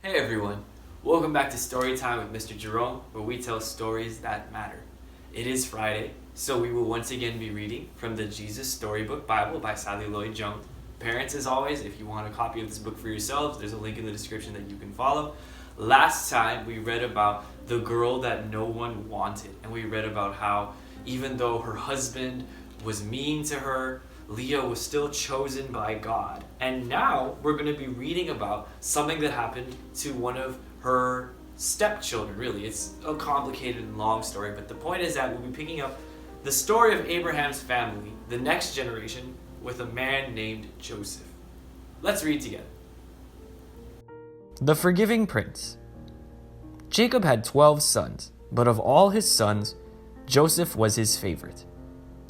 Hey everyone, welcome back to Story Time with Mr. Jerome, where we tell stories that matter. It is Friday, so we will once again be reading from the Jesus Storybook Bible by Sally Lloyd Jones. Parents, as always, if you want a copy of this book for yourselves, there's a link in the description that you can follow. Last time we read about the girl that no one wanted, and we read about how even though her husband was mean to her, Leah was still chosen by God. And now we're going to be reading about something that happened to one of her stepchildren. Really, it's a complicated and long story, but the point is that we'll be picking up the story of Abraham's family, the next generation, with a man named Joseph. Let's read together. The Forgiving Prince. Jacob had 12 sons, but of all his sons, Joseph was his favorite.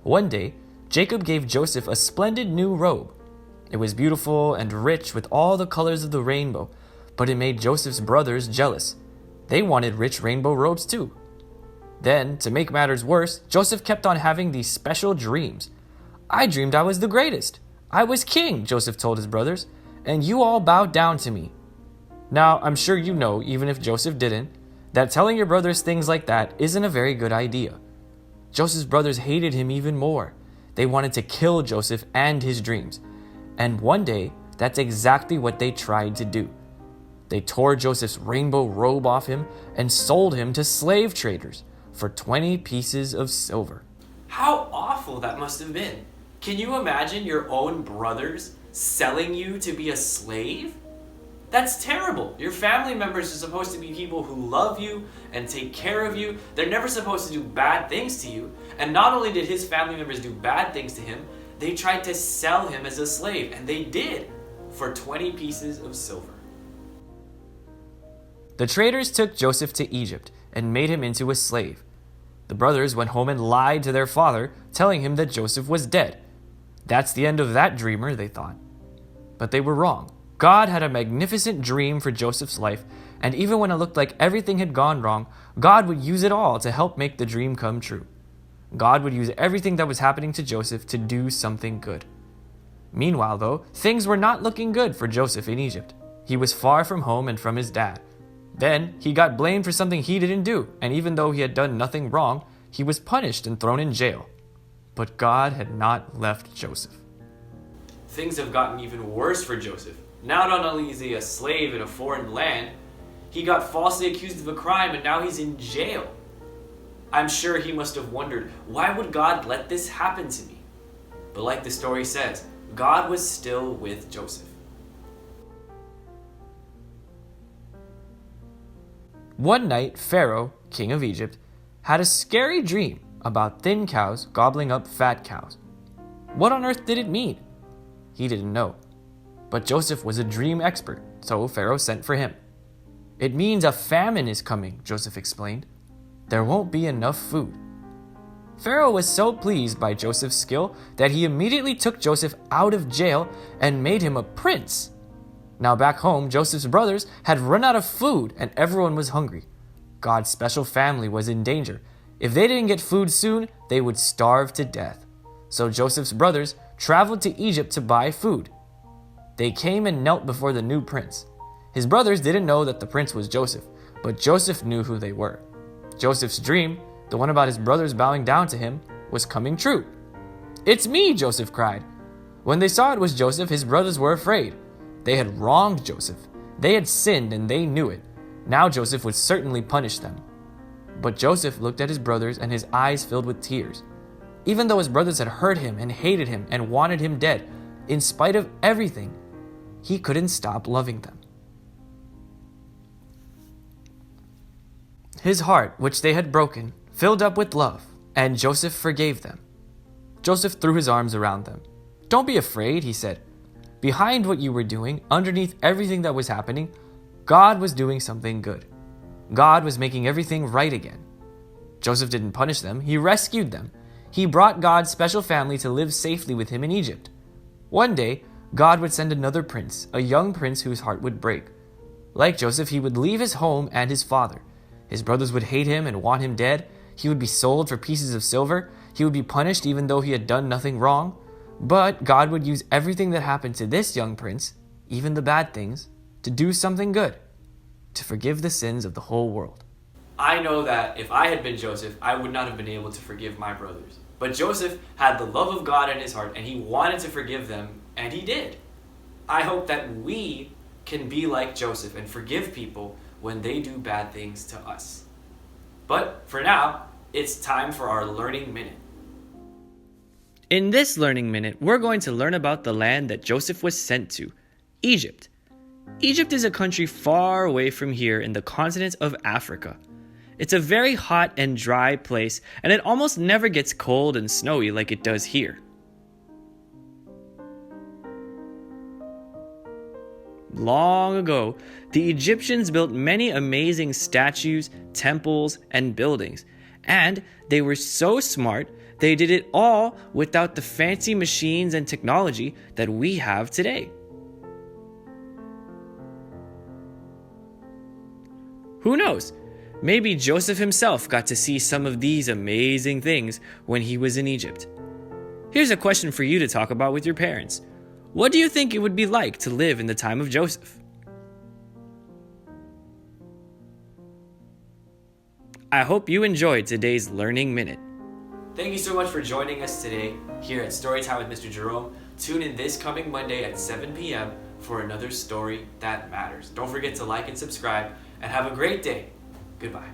One day, Jacob gave Joseph a splendid new robe. It was beautiful and rich with all the colors of the rainbow, but it made Joseph's brothers jealous. They wanted rich rainbow robes too. Then, to make matters worse, Joseph kept on having these special dreams. "I dreamed I was the greatest. I was king," Joseph told his brothers, "and you all bowed down to me." Now, I'm sure you know, even if Joseph didn't, that telling your brothers things like that isn't a very good idea. Joseph's brothers hated him even more. They wanted to kill Joseph and his dreams. And one day, that's exactly what they tried to do. They tore Joseph's rainbow robe off him and sold him to slave traders for 20 pieces of silver. How awful that must have been. Can you imagine your own brothers selling you to be a slave? That's terrible. Your family members are supposed to be people who love you and take care of you. They're never supposed to do bad things to you. And not only did his family members do bad things to him, they tried to sell him as a slave, and they did, for 20 pieces of silver. The traders took Joseph to Egypt and made him into a slave. The brothers went home and lied to their father, telling him that Joseph was dead. That's the end of that dreamer, they thought. But they were wrong. God had a magnificent dream for Joseph's life, and even when it looked like everything had gone wrong, God would use it all to help make the dream come true. God would use everything that was happening to Joseph to do something good. Meanwhile, though, things were not looking good for Joseph in Egypt. He was far from home and from his dad. Then, he got blamed for something he didn't do, and even though he had done nothing wrong, he was punished and thrown in jail. But God had not left Joseph. Things have gotten even worse for Joseph. Now not only is he a slave in a foreign land, he got falsely accused of a crime and now he's in jail. I'm sure he must have wondered, why would God let this happen to me? But like the story says, God was still with Joseph. One night, Pharaoh, king of Egypt, had a scary dream about thin cows gobbling up fat cows. What on earth did it mean? He didn't know. But Joseph was a dream expert, so Pharaoh sent for him. "It means a famine is coming," Joseph explained. "There won't be enough food." Pharaoh was so pleased by Joseph's skill that he immediately took Joseph out of jail and made him a prince. Now back home, Joseph's brothers had run out of food and everyone was hungry. God's special family was in danger. If they didn't get food soon, they would starve to death. So Joseph's brothers traveled to Egypt to buy food. They came and knelt before the new prince. His brothers didn't know that the prince was Joseph, but Joseph knew who they were. Joseph's dream, the one about his brothers bowing down to him, was coming true. "It's me," Joseph cried. When they saw it was Joseph, his brothers were afraid. They had wronged Joseph. They had sinned and they knew it. Now Joseph would certainly punish them. But Joseph looked at his brothers and his eyes filled with tears. Even though his brothers had hurt him and hated him and wanted him dead, in spite of everything, he couldn't stop loving them. His heart, which they had broken, filled up with love, and Joseph forgave them. Joseph threw his arms around them. "Don't be afraid," he said. "Behind what you were doing, underneath everything that was happening, God was doing something good. God was making everything right again." Joseph didn't punish them, he rescued them. He brought God's special family to live safely with him in Egypt. One day, God would send another prince, a young prince whose heart would break. Like Joseph, he would leave his home and his father. His brothers would hate him and want him dead. He would be sold for pieces of silver. He would be punished even though he had done nothing wrong. But God would use everything that happened to this young prince, even the bad things, to do something good. to forgive the sins of the whole world. I know that if I had been Joseph, I would not have been able to forgive my brothers. But Joseph had the love of God in his heart, and he wanted to forgive them, and he did. I hope that we can be like Joseph and forgive people when they do bad things to us. But for now, it's time for our Learning Minute. In this Learning Minute, we're going to learn about the land that Joseph was sent to, Egypt. Egypt is a country far away from here in the continent of Africa. It's a very hot and dry place, and it almost never gets cold and snowy like it does here. Long ago, the Egyptians built many amazing statues, temples, and buildings, and they were so smart they did it all without the fancy machines and technology that we have today. Who knows? Maybe Joseph himself got to see some of these amazing things when he was in Egypt. Here's a question for you to talk about with your parents. What do you think it would be like to live in the time of Joseph? I hope you enjoyed today's Learning Minute. Thank you so much for joining us today here at Storytime with Mr. Jerome. Tune in this coming Monday at 7 p.m. for another story that matters. Don't forget to like and subscribe, and have a great day. Goodbye.